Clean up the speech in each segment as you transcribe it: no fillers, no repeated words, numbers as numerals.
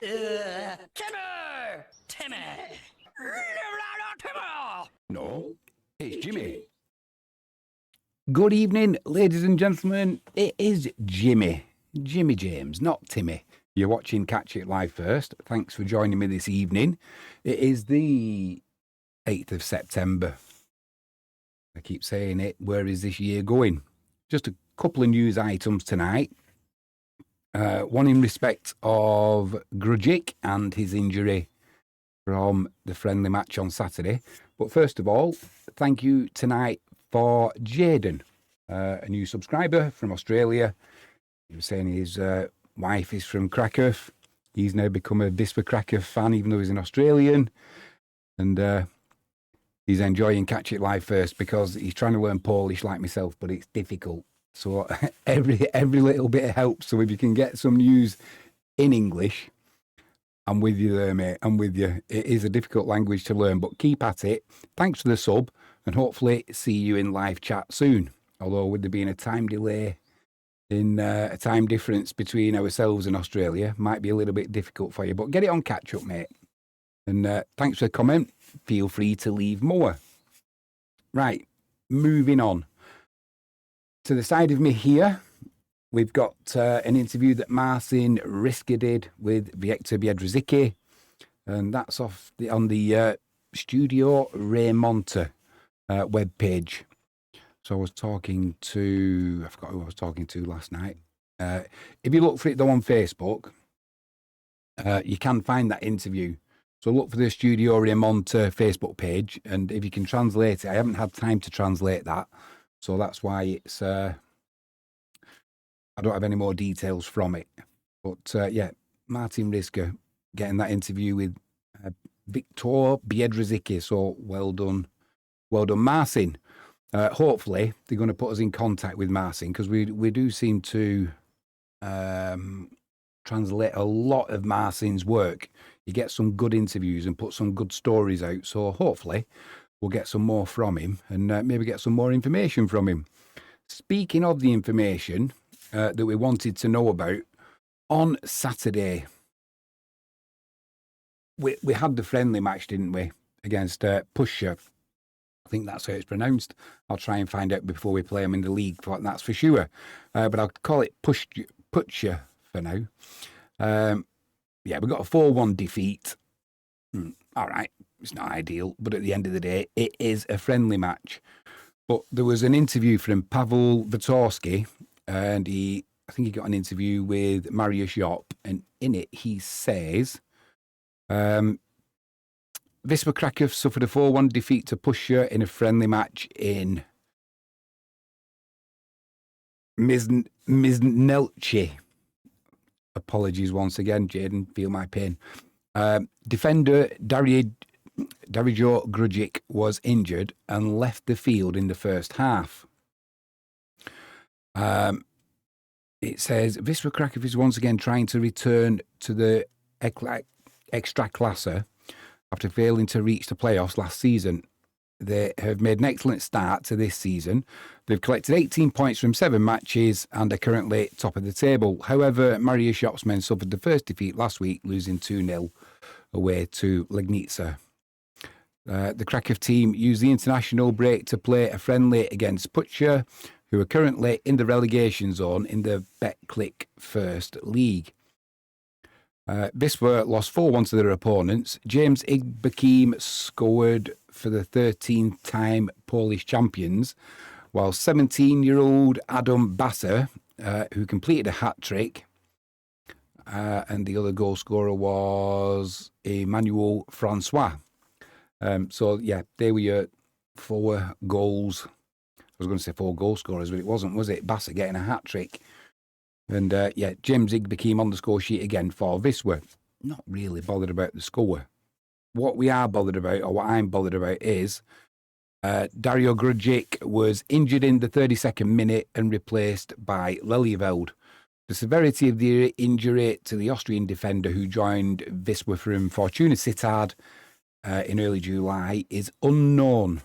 Timmy! Timmy! No, it's Jimmy. Good evening, ladies and gentlemen. It is Jimmy James, not Timmy. You're watching Catch It Live First. Thanks for joining me this evening. It is the 8th of September. I keep saying it. Where is this year going? Just a couple of news items tonight. One in respect of Grujcic and his injury from the friendly match on Saturday. But first of all, thank you tonight for Jaden, a new subscriber from Australia. He was saying his wife is from Krakow. He's now become a Wisła Krakow fan, even though he's an Australian. And he's enjoying Catch It Live First because he's trying to learn Polish like myself, but it's difficult. So every little bit helps. So if you can get some news in English, I'm with you there, mate. I'm with you. It is a difficult language to learn, but keep at it. Thanks for the sub, and hopefully see you in live chat soon. Although with there being a time delay in a time difference between ourselves and Australia, might be a little bit difficult for you. But get it on catch up, mate. And thanks for the comment. Feel free to leave more. Right, moving on. To the side of me here, we've got an interview that Marcin Riska did with Viktor Biedrzycki, and that's on the Studio Raymonta webpage. So I was talking to, I forgot who I was talking to last night. If you look for it though on Facebook, you can find that interview. So look for the Studio Raymonta Facebook page, and if you can translate it, I haven't had time to translate that. So that's why it's, I don't have any more details from it. But yeah, Marcin Riska getting that interview with Viktor Biedrzycki. So well done, Marcin. Hopefully they're going to put us in contact with Marcin, because we do seem to translate a lot of Marcin's work. He gets some good interviews and puts some good stories out. So hopefully we'll get some more from him, and maybe get some more information from him. Speaking of the information that we wanted to know about, on Saturday, we had the friendly match, didn't we, against Puszcza. I think that's how it's pronounced. I'll try and find out before we play them in the league, that's for sure. But I'll call it Puszcza for now. Yeah, we got a 4-1 defeat. All right. It's not ideal, but at the end of the day, it is a friendly match. But there was an interview from Pavel Vitorsky, and I think he got an interview with Mariusz Jop, and in it he says, Wisła Krakow suffered a 4-1 defeat to Puszcza in a friendly match in Miznelce. Apologies once again, Jaden, feel my pain. Defender Darijo Grujcic was injured and left the field in the first half. It says Wisła Krakow is once again trying to return to the Ekstraklasa after failing to reach the playoffs last season. They have made an excellent start to this season. They've collected 18 points from 7 matches and are currently top of the table. However, Mariusz Jop's men suffered the first defeat last week, losing 2-0 away to Legnica. The Krakow team used the international break to play a friendly against Puszcza, who are currently in the relegation zone in the BetClick First League. Wisła lost 4-1 to their opponents. James Igbekim scored for the 13th time Polish champions, while 17-year-old Adam Basser, who completed a hat-trick, and the other goal scorer was Emmanuel Francois. So, yeah, they were your 4 goals. I was going to say 4 goal scorers, but it wasn't, was it? Basser getting a hat-trick. And, yeah, James Igbekim on the score sheet again for Wisła. Not really bothered about the score. What we are bothered about, or what I'm bothered about, is Dario Grujcic was injured in the 32nd minute and replaced by Lelyveld. The severity of the injury to the Austrian defender who joined Wisła from Fortuna Sittard in early July is unknown.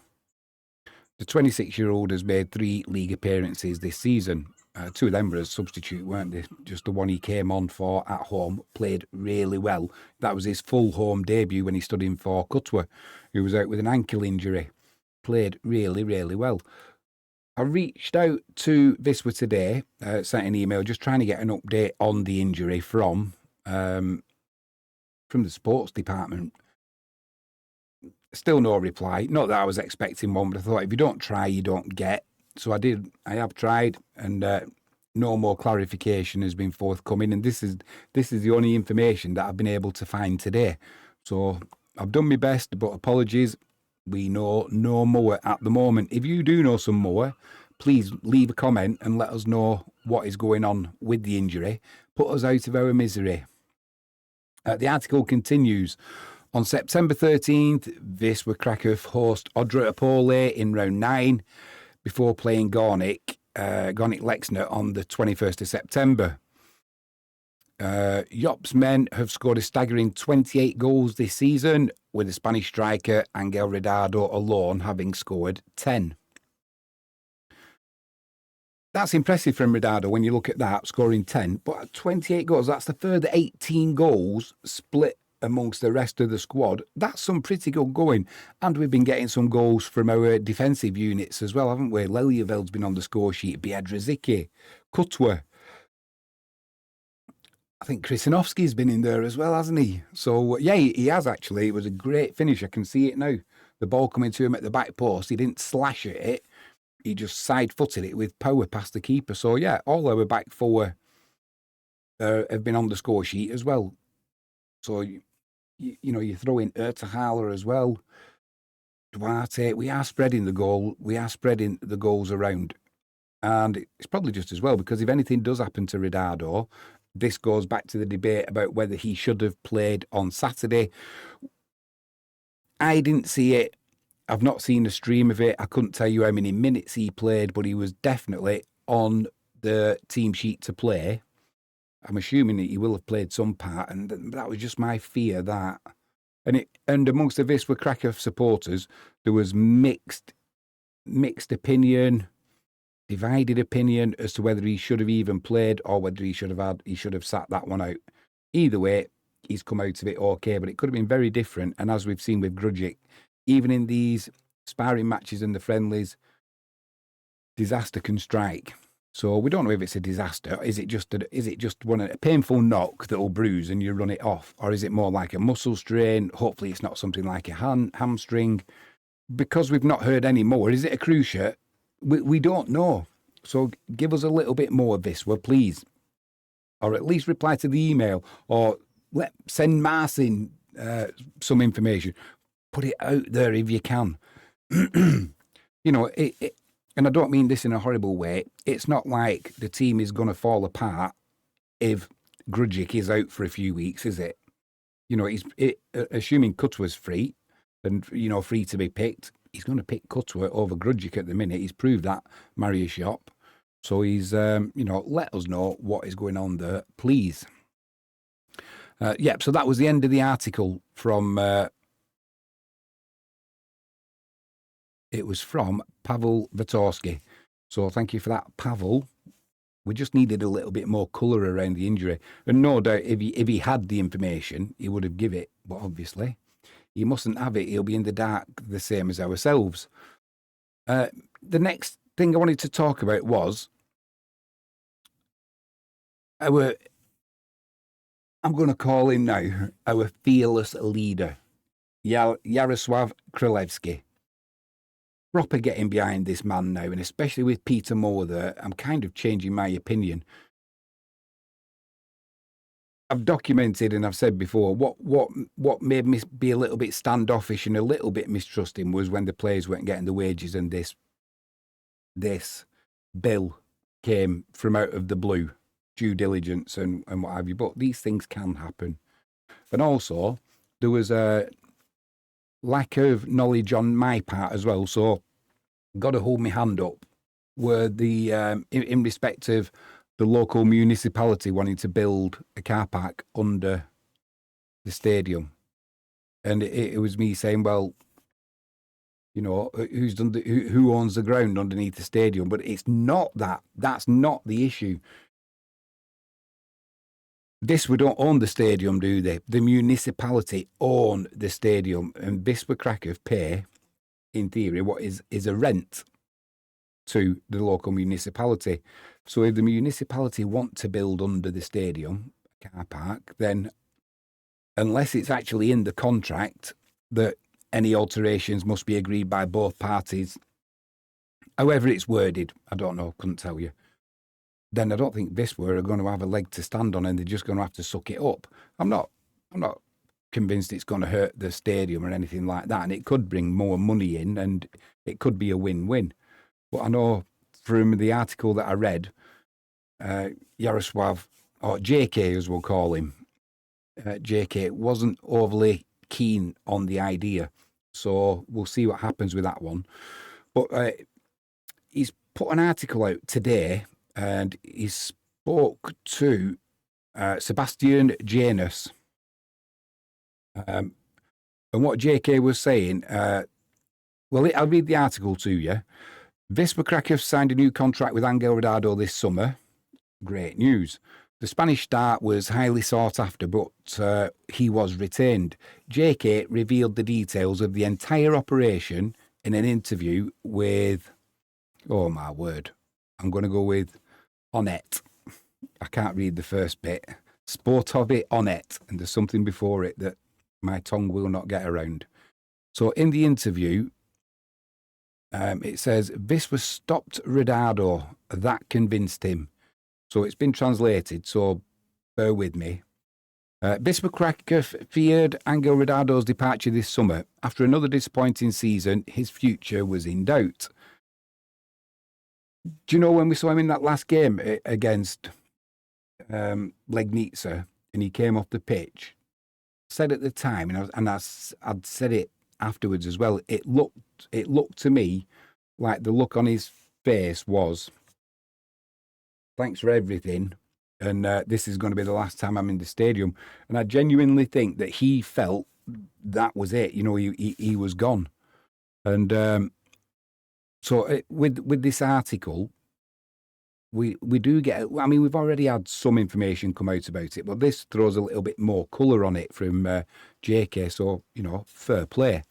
The 26-year-old has made 3 league appearances this season. Two of them were a substitute, weren't they? Just the one he came on for at home, played really well. That was his full home debut when he stood in for Cutwa, who was out with an ankle injury. Played really, really well. I reached out to Wisła today, sent an email just trying to get an update on the injury from the sports department. Still no reply. Not that I was expecting one, but I thought if you don't try, you don't get. So I did. I have tried, and no more clarification has been forthcoming. And this is the only information that I've been able to find today. So I've done my best, but apologies. We know no more at the moment. If you do know some more, please leave a comment and let us know what is going on with the injury. Put us out of our misery. The article continues. On September 13th, Wisła Kraków host Odra Opole in round 9 before playing Grujcic Lexner on the 21st of September. Jop's men have scored a staggering 28 goals this season, with the Spanish striker Angel Redado alone having scored 10. That's impressive from Redado when you look at that, scoring 10. But 28 goals, that's the further 18 goals split amongst the rest of the squad. That's some pretty good going. And we've been getting some goals from our defensive units as well, haven't we? Lelieveld's been on the score sheet, Biedrzycki, Cutwa. I think Krasinovski's been in there as well, hasn't he? So, yeah, he has actually. It was a great finish. I can see it now. The ball coming to him at the back post. He didn't slash at it. He just side-footed it with power past the keeper. So, yeah, all our back four have been on the score sheet as well. So, you know, you throw in Ertahala as well. Duarte, we are spreading the goal. We are spreading the goals around. And it's probably just as well, because if anything does happen to Redado, this goes back to the debate about whether he should have played on Saturday. I didn't see it. I've not seen a stream of it. I couldn't tell you how many minutes he played, but he was definitely on the team sheet to play. I'm assuming that he will have played some part, and that was just my fear that. And amongst the Wisła Kraków supporters, there was mixed opinion, divided opinion as to whether he should have even played or whether he should have sat that one out. Either way, he's come out of it okay, but it could have been very different. And as we've seen with Grujcic, even in these sparring matches and the friendlies, disaster can strike. So we don't know if it's a disaster. Is it just a painful knock that will bruise and you run it off? Or is it more like a muscle strain? Hopefully it's not something like a hamstring. Because we've not heard any more, is it a cruciate? We don't know. So give us a little bit more of this, please. Or at least reply to the email. Or send Marcin some information. Put it out there if you can. You know, and I don't mean this in a horrible way. It's not like the team is going to fall apart if Grujcic is out for a few weeks, is it? You know, assuming Cutwa's free and, you know, free to be picked, he's going to pick Cutwa over Grujcic at the minute. He's proved that, Mariusz Jop. So he's, you know, let us know what is going on there, please. So that was the end of the article from... It was from Pavel Vitorsky. So thank you for that, Pavel. We just needed a little bit more colour around the injury. And no doubt if he had the information, he would have given it. But obviously, he mustn't have it. He'll be in the dark the same as ourselves. The next thing I wanted to talk about was I'm going to call him now, our fearless leader, Jarosław Królewski. Proper getting behind this man now, and especially with Peter Moore there, I'm kind of changing my opinion. I've documented and I've said before, what made me be a little bit standoffish and a little bit mistrusting was when the players weren't getting the wages and this bill came from out of the blue, due diligence and what have you. But these things can happen. And also, there was a lack of knowledge on my part as well, so got to hold my hand up where the in respect of the local municipality wanting to build a car park under the stadium, and it was me saying, well, you know, who's done who owns the ground underneath the stadium. But it's not that. That's not the issue. Wisła don't own the stadium, do they? The municipality own the stadium, and Wisła Kraków pay, in theory, what is a rent to the local municipality. So if the municipality want to build under the stadium a car park, then unless it's actually in the contract that any alterations must be agreed by both parties, however it's worded, I don't know, couldn't tell you, then I don't think Wisła are going to have a leg to stand on, and they're just going to have to suck it up. I'm not convinced it's going to hurt the stadium or anything like that, and it could bring more money in, and it could be a win-win. But I know from the article that I read, Jarosław, or JK as we'll call him, JK wasn't overly keen on the idea, so we'll see what happens with that one. But he's put an article out today, and he spoke to Sebastian Janus. And what JK was saying, well, I'll read the article to you. Wisła Kraków signed a new contract with Angel Rodado this summer. Great news. The Spanish star was highly sought after, but he was retained. JK revealed the details of the entire operation in an interview with, oh my word, I'm going to go with Onet. I can't read the first bit. Sportowy Onet, and there's something before it that my tongue will not get around. So in the interview, it says, Wisła stopped Rodado. That convinced him. So it's been translated, so bear with me. Wisła Kraków feared Angel Rodado's departure this summer. After another disappointing season, his future was in doubt. Do you know when we saw him in that last game against Legnica, and he came off the pitch? I said at the time, I'd said it afterwards as well, it looked to me like the look on his face was, thanks for everything, and this is going to be the last time I'm in the stadium. And I genuinely think that he felt that was it. You know, he was gone. And so with this article, we do get, I mean, we've already had some information come out about it, but this throws a little bit more colour on it from JK, so, you know, fair play.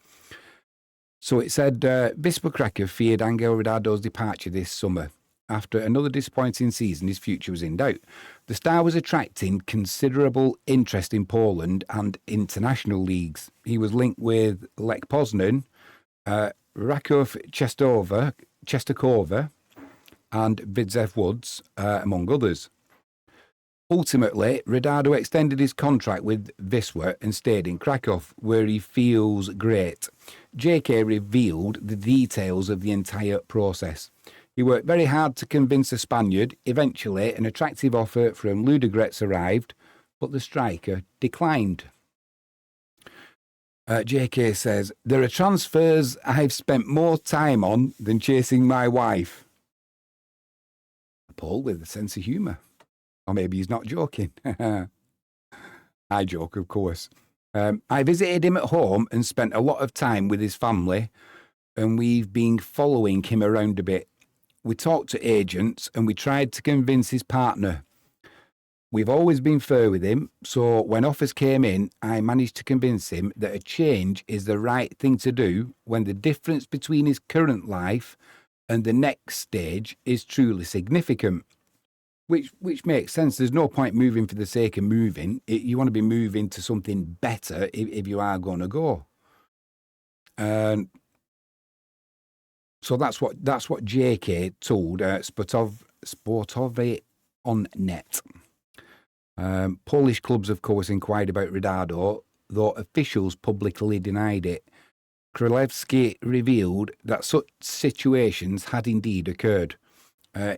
So it said, Wisła Kraków feared Angel Rodado's departure this summer. After another disappointing season, his future was in doubt. The star was attracting considerable interest in Poland and international leagues. He was linked with Lech Poznan, Raków Częstochowa, and Widzew Łódź, among others. Ultimately, Rodado extended his contract with Wisła and stayed in Krakow, where he feels great. JK revealed the details of the entire process. He worked very hard to convince the Spaniard. Eventually, an attractive offer from Ludogorets arrived, but the striker declined. JK says, there are transfers I've spent more time on than chasing my wife. Paul with a sense of humour. Or maybe he's not joking. I joke, of course. I visited him at home and spent a lot of time with his family, and we've been following him around a bit. We talked to agents and we tried to convince his partner. We've always been fair with him, so when offers came in, I managed to convince him that a change is the right thing to do when the difference between his current life and the next stage is truly significant. Which makes sense. There's no point moving for the sake of moving. You want to be moving to something better if you are going to go. And so that's what JK told Sportowy on net. Polish clubs, of course, inquired about Rodado, though officials publicly denied it. Królewski revealed that such situations had indeed occurred.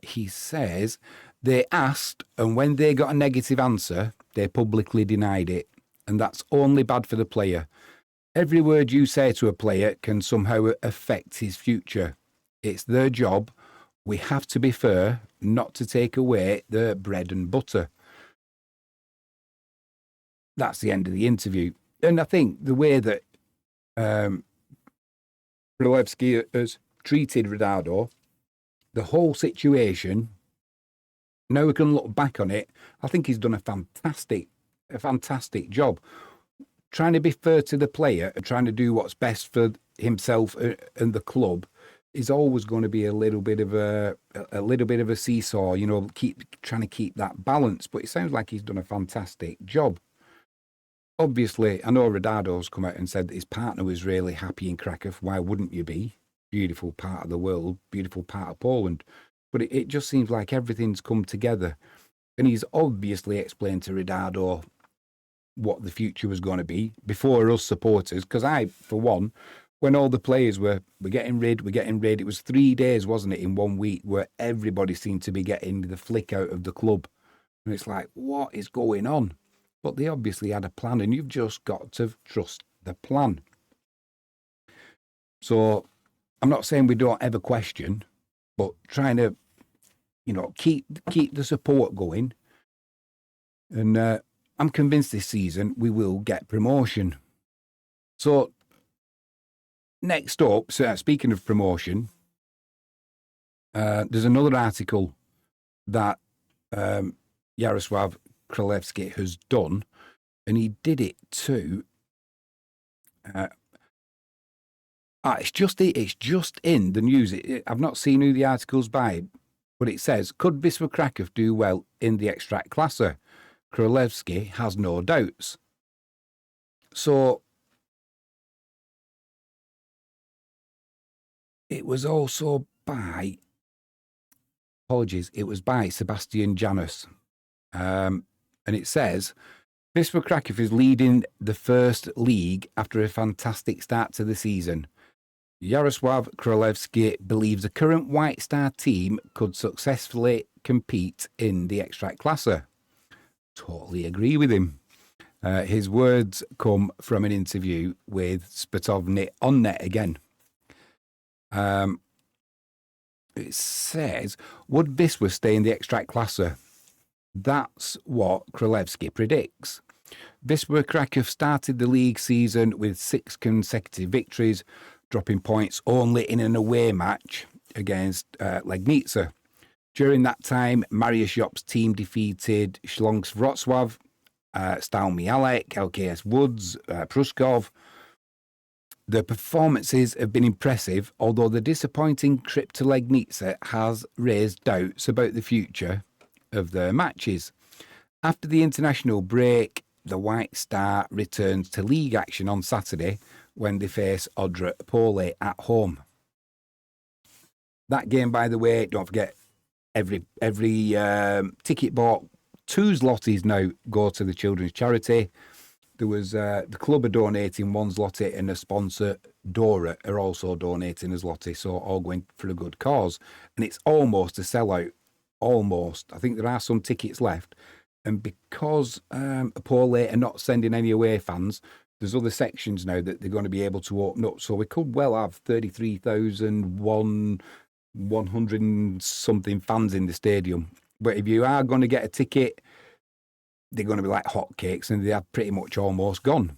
He says they asked, and when they got a negative answer, they publicly denied it. And that's only bad for the player. Every word you say to a player can somehow affect his future. It's their job. We have to be fair, not to take away their bread and butter. That's the end of the interview. And I think the way that Królewski has treated Ronaldo, the whole situation, now we can look back on it, I think he's done a fantastic job. Trying to be fair to the player and trying to do what's best for himself and the club is always going to be a little bit of a seesaw, you know, trying to keep that balance. But it sounds like he's done a fantastic job. Obviously, I know Ronaldo's come out and said that his partner was really happy in Krakow. Why wouldn't you be? Beautiful part of the world, beautiful part of Poland. But it just seems like everything's come together. And he's obviously explained to Ronaldo what the future was going to be before us supporters. Because I, for one, when all the players we're getting rid, it was 3 days, wasn't it, in 1 week, where everybody seemed to be getting the flick out of the club. And it's like, what is going on? But they obviously had a plan, and you've just got to trust the plan. So I'm not saying we don't ever question, but trying to, you know, keep the support going. And I'm convinced this season we will get promotion. So next up, so speaking of promotion, there's another article that Jarosław Królewski has done, and he did it too. It's just in the news. I've not seen who the article's by, but it says, could Wisła Kraków do well in the Ekstraklasa? Królewski has no doubts. So it was also by, it was by Sebastian Janus. And it says, Wisła Kraków is leading the first league after a fantastic start to the season. Jarosław Królewski believes the current White Star team could successfully compete in the Ekstraklasa. Totally agree with him. His words come from an interview with Sportovny on net again. It says, would Wisła stay in the Ekstraklasa? That's what Królewski predicts. Wisła Kraków started the league season with 6 consecutive victories, dropping points only in an away match against Legnica. During that time, Mariusz Jop's team defeated Śląsk Wrocław, Stal Mielec, LKS Woods, Pruszków. The performances have been impressive, although the disappointing trip to Legnica has raised doubts about the future of their matches. After the international break, the White Star returns to league action on Saturday when they face Odra Opole at home. That game, by the way, don't forget, every ticket bought, 2 zlotys now go to the children's charity. There was the club are donating 1 zloty, and a sponsor, Dora, are also donating a zloty, so all going for a good cause. And it's almost a sellout. Almost. I think there are some tickets left. And because Opole are not sending any away fans, there's other sections now that they're going to be able to open up. So we could well have 33,100 and something fans in the stadium. But if you are going to get a ticket, they're going to be like hotcakes, and they are pretty much almost gone.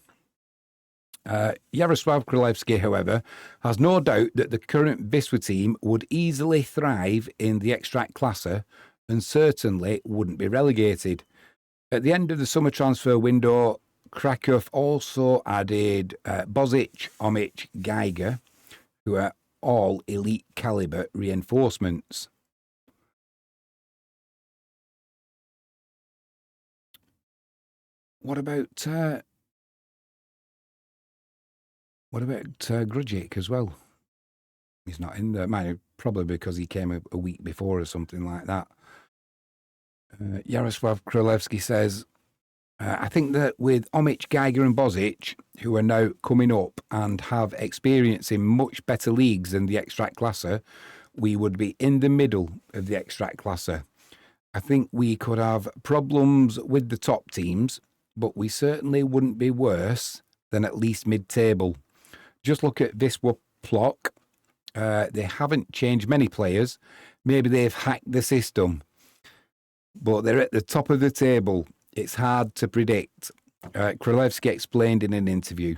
Jarosław Królewski, however, has no doubt that the current Wisła team would easily thrive in the Ekstraklasa and certainly wouldn't be relegated. At the end of the summer transfer window, Kraków also added Bozic, Omic, Geiger, who are all elite calibre reinforcements. What about Grujcic as well? He's not in there. Probably because he came a week before or something like that. Jarosław Królewski says, I think that with Omic, Geiger and Bozic, who are now coming up and have experience in much better leagues than the Ekstraklasa, we would be in the middle of the Ekstraklasa. I think we could have problems with the top teams, but we certainly wouldn't be worse than at least mid-table. Just look at Wisła Plock. They haven't changed many players. Maybe they've hacked the system, but they're at the top of the table. It's hard to predict. Królewski explained in an interview.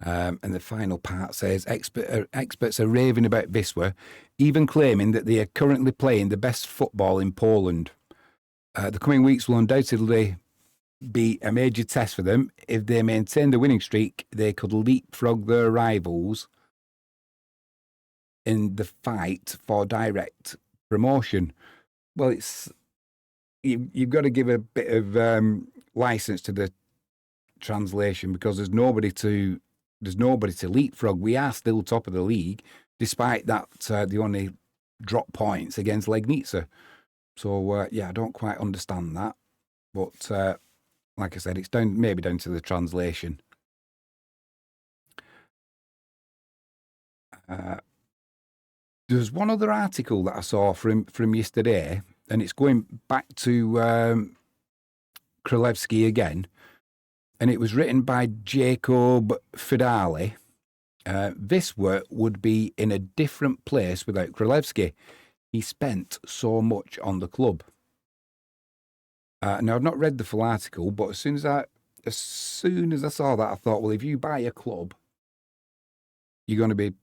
And the final part says, experts are raving about Wisła, even claiming that they are currently playing the best football in Poland. The coming weeks will undoubtedly be a major test for them. If they maintain the winning streak, they could leapfrog their rivals in the fight for direct promotion. Well, it's you've got to give a bit of license to the translation, because there's nobody to leapfrog. We are still top of the league, despite that they only drop points against Legnica. So I don't quite understand that, but like I said, it's maybe down to the translation. There's one other article that I saw from yesterday, and it's going back to Królewski again, and it was written by Jacob Fidali. Wisła would be in a different place without Królewski. He spent so much on the club. Now, I've not read the full article, but as soon as I saw that, I thought, well, if you buy a club, you're going to be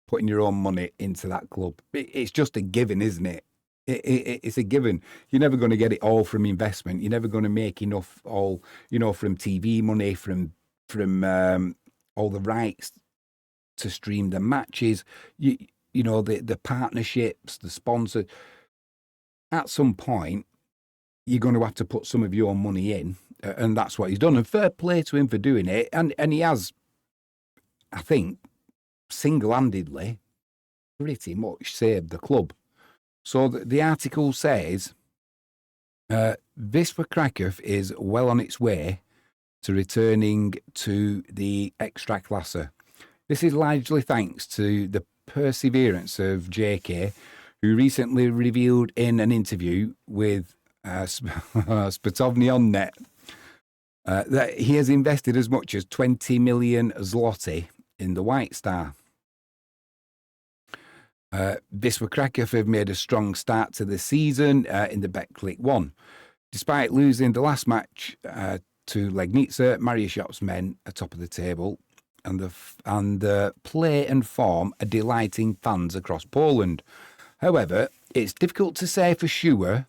putting your own money into that club. It's just a given, isn't it? It's a given. You're never going to get it all from investment. You're never going to make enough from TV money, from all the rights to stream the matches. The partnerships, the sponsors. At some point, you're going to have to put some of your money in, and that's what he's done. And fair play to him for doing it. And he has, I think, single-handedly pretty much saved the club. So the article says, Wisła Kraków is well on its way to returning to the Ekstraklasa. This is largely thanks to the perseverance of JK, who recently revealed in an interview with Sportovny on Net that he has invested as much as 20 million zloty in the White Star. Wisła Kraków have made a strong start to the season in the Betclic 1. Despite losing the last match to Legnica, Mariusz's men are top of the table, and the play and form are delighting fans across Poland. However, it's difficult to say for sure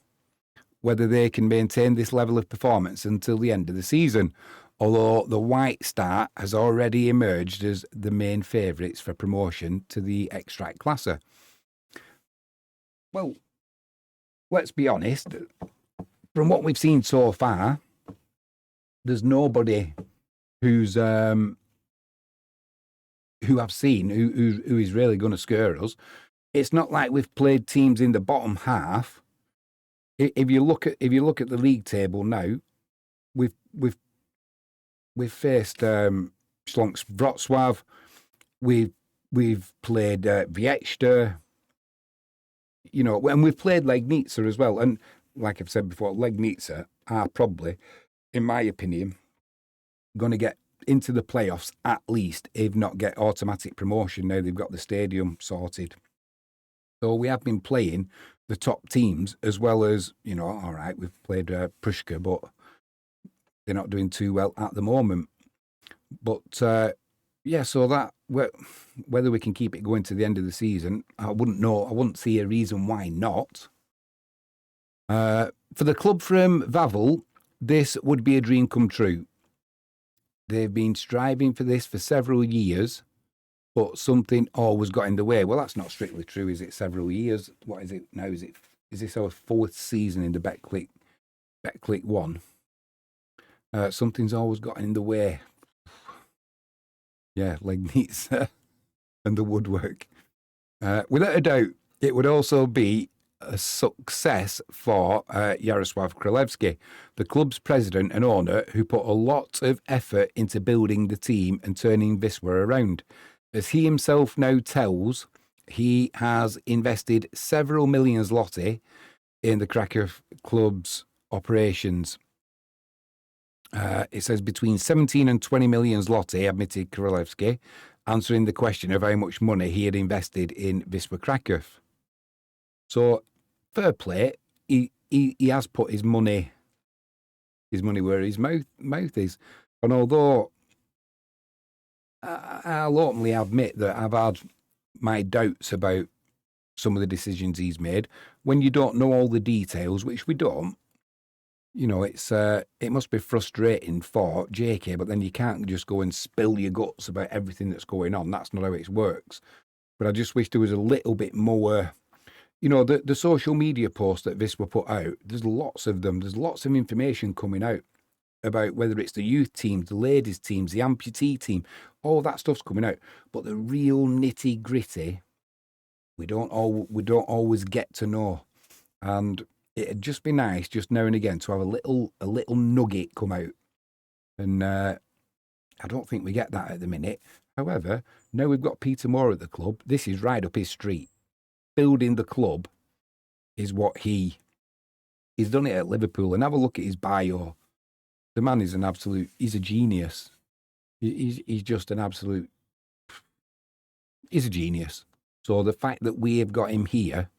whether they can maintain this level of performance until the end of the season, although the White Star has already emerged as the main favourites for promotion to the Ekstraklasa. Well, let's be honest, from what we've seen so far, there's nobody who I've seen who is really going to scare us. It's not like we've played teams in the bottom half. If you look at the league table now, we've faced Śląsk Wrocław, we've played Wieczta, and we've played Legnica as well. And like I've said before, Legnica are probably, in my opinion, going to get into the playoffs at least, if not get automatic promotion. Now they've got the stadium sorted. So we have been playing the top teams, as well as, all right, we've played Pruszka, but they're not doing too well at the moment. But, so that, whether we can keep it going to the end of the season, I wouldn't know. I wouldn't see a reason why not. For the club from Wawel, this would be a dream come true. They've been striving for this for several years, but something always got in the way. Well, that's not strictly true, is it? Several years. What is it now? Is this our fourth season in the Betclic 1? Something's always got in the way. Yeah, Legnica and the woodwork. Without a doubt, it would also be a success for Jarosław Królewski, the club's president and owner, who put a lot of effort into building the team and turning Wisła around. As he himself now tells, he has invested several million zloty in the Kraków club's operations. It says between 17 and 20 million zloty, admitted Królewski, answering the question of how much money he had invested in Wisła Kraków. So, fair play, he has put his money where his mouth is. And although I'll openly admit that I've had my doubts about some of the decisions he's made. When you don't know all the details, which we don't, you know, it must be frustrating for JK, but then you can't just go and spill your guts about everything that's going on. That's not how it works. But I just wish there was a little bit more, you know, the social media posts that Wisła put out, there's lots of them. There's lots of information coming out about whether it's the youth teams, the ladies teams, the amputee team, all that stuff's coming out. But the real nitty gritty, we don't always get to know. And it'd just be nice just now and again to have a little nugget come out. And I don't think we get that at the minute. However, now we've got Peter Moore at the club. This is right up his street. Building the club is what he's done it at Liverpool. And have a look at his bio. The man is he's a genius. He's just an absolute, he's a genius. So the fact that we have got him here,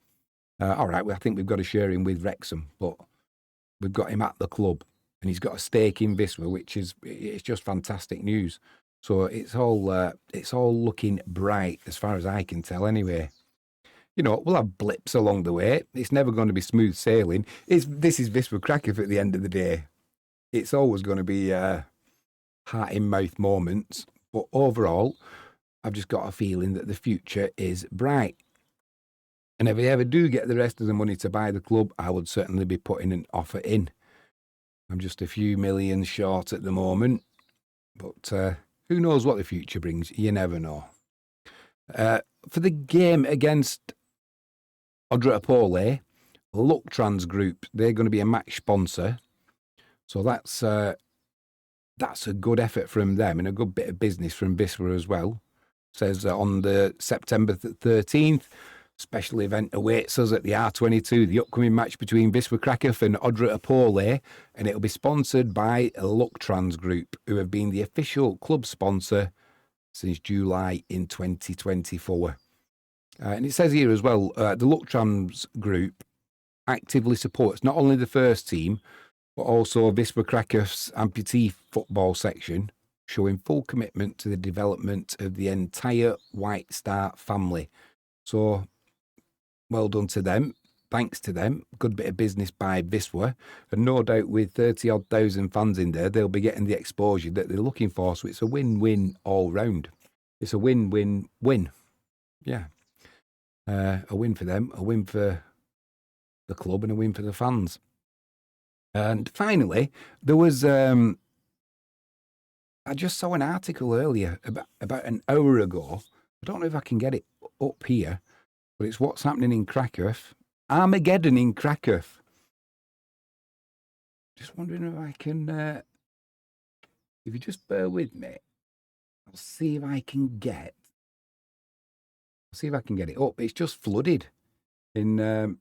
all right, I think we've got to share him with Wrexham, but we've got him at the club and he's got a stake in Wisła, it's just fantastic news. So it's all looking bright as far as I can tell anyway. You know, we'll have blips along the way. It's never going to be smooth sailing. This is Wisła Kraków at the end of the day. It's always going to be heart in mouth moments. But overall, I've just got a feeling that the future is bright. And if I ever do get the rest of the money to buy the club, I would certainly be putting an offer in. I'm just a few million short at the moment. But who knows what the future brings? You never know. For the game against Odra Opole, Lucktrans Group, they're going to be a match sponsor. So that's a good effort from them and a good bit of business from Wisła as well. Says on the September 13th, special event awaits us at the R22, the upcoming match between Wisła Kraków and Odra Opole, and it'll be sponsored by Lucktrans Group, who have been the official club sponsor since July in 2024. And it says here as well, the Lucktrans Group actively supports not only the first team, but also Wisła Krakow's amputee football section, showing full commitment to the development of the entire White Star family. So, well done to them. Thanks to them. Good bit of business by Wisła. And no doubt with 30-odd thousand fans in there, they'll be getting the exposure that they're looking for. So it's a win-win all round. It's a win-win-win. Yeah. A win for them, a win for the club, and a win for the fans. And finally, there was, I just saw an article earlier about an hour ago. I don't know if I can get it up here, but it's what's happening in Krakow. Armageddon in Krakow. Just wondering if I can, if you just bear with me, I'll see if I can get it up. It's just flooded in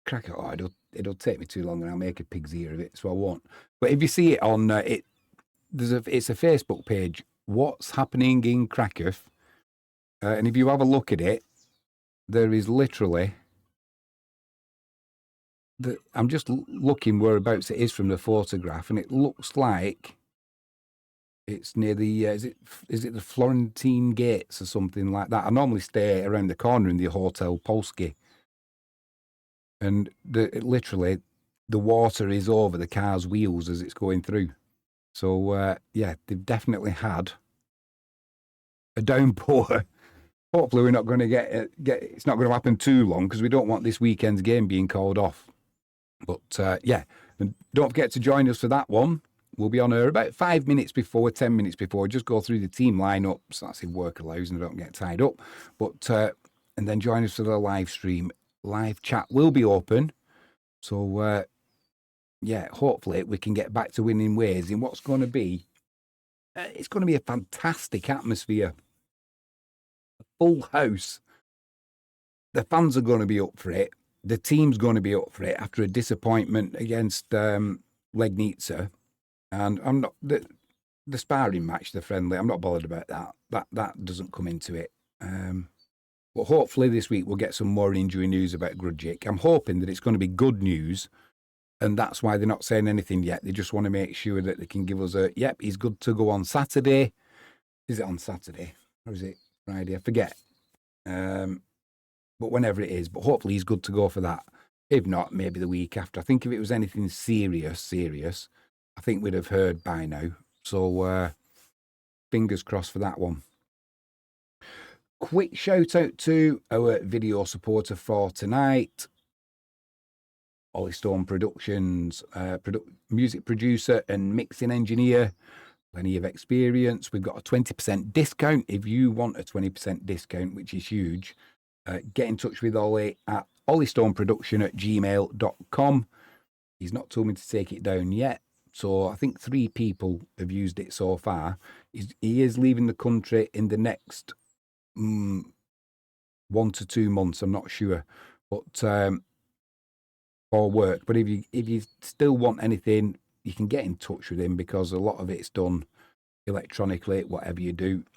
Krakow. Oh, it'll take me too long and I'll make a pig's ear of it, so I won't. But if you see it on it's a Facebook page, What's Happening in Krakow. And if you have a look at it, there is literally I'm just looking whereabouts it is from the photograph, and it looks like it's near the is it the Florentine Gates or something like that. I normally stay around the corner in the Hotel Polski, and literally the water is over the car's wheels as it's going through. So yeah, they've definitely had a downpour. Hopefully we're not going to get it's not going to happen too long, because we don't want this weekend's game being called off. But yeah, and don't forget to join us for that one. We'll be on air about 5 minutes before, 10 minutes before. Just go through the team lineup, so that's if work allows and I don't get tied up. But and then join us for the live stream. Live chat will be open. So yeah, hopefully we can get back to winning ways in what's going to be. It's going to be a fantastic atmosphere. A full house. The fans are going to be up for it. The team's going to be up for it after a disappointment against Legnica. And I'm not the sparring match, the friendly. I'm not bothered about that. That doesn't come into it. But hopefully this week we'll get some more injury news about Grujcic. I'm hoping that it's going to be good news, and that's why they're not saying anything yet. They just want to make sure that they can give us yep, he's good to go on Saturday. Is it on Saturday or is it Friday? I forget. But whenever it is, but hopefully he's good to go for that. If not, maybe the week after. I think if it was anything serious, I think we'd have heard by now. So fingers crossed for that one. Quick shout out to our video supporter for tonight, Ollie Stone Productions, music producer and mixing engineer. Plenty of experience. We've got a 20% discount. If you want a 20% discount, which is huge, get in touch with Ollie at olliestoneproduction@gmail.com. He's not told me to take it down yet. So I think 3 people have used it so far. He is leaving the country in the next 1 to 2 months. I'm not sure. But for work. But if you still want anything, you can get in touch with him because a lot of it's done electronically, whatever you do. I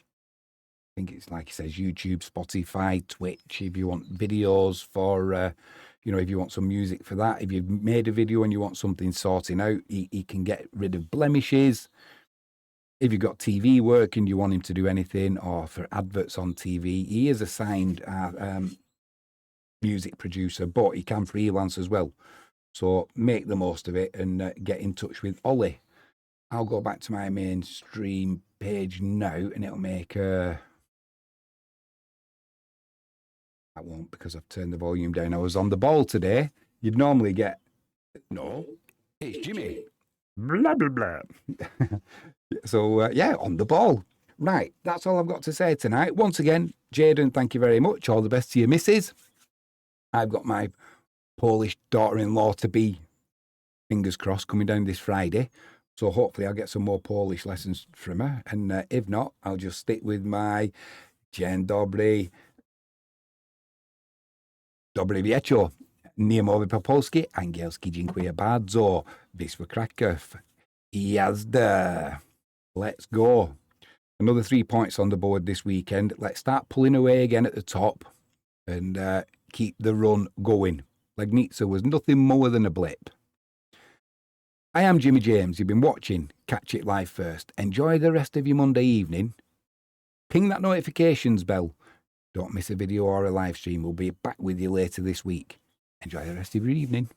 think it's like he says, YouTube, Spotify, Twitch. If you want videos for, if you want some music for that. If you've made a video and you want something sorting out, he can get rid of blemishes. If you've got TV work and you want him to do anything or for adverts on TV, he is a signed music producer, but he can freelance as well. So make the most of it and get in touch with Ollie. I'll go back to my main stream page now and it'll make I won't because I've turned the volume down. I was on the ball today. You'd normally get, no, it's Jimmy. Blah, blah, blah. So, on the ball. Right, that's all I've got to say tonight. Once again, Jaden, thank you very much. All the best to your missus. I've got my Polish daughter-in-law to be, fingers crossed, coming down this Friday. So hopefully I'll get some more Polish lessons from her. And if not, I'll just stick with my Dzień dobry, dobry wieczór. Nie mówię po polski, angielski, dziękuję bardzo. Wisła Kraków. Jazda. Let's go. Another 3 points on the board this weekend. Let's start pulling away again at the top and keep the run going. Legnica was nothing more than a blip. I am Jimmy James. You've been watching Catch It Live First. Enjoy the rest of your Monday evening. Ping that notifications bell. Don't miss a video or a live stream. We'll be back with you later this week. Enjoy the rest of your evening.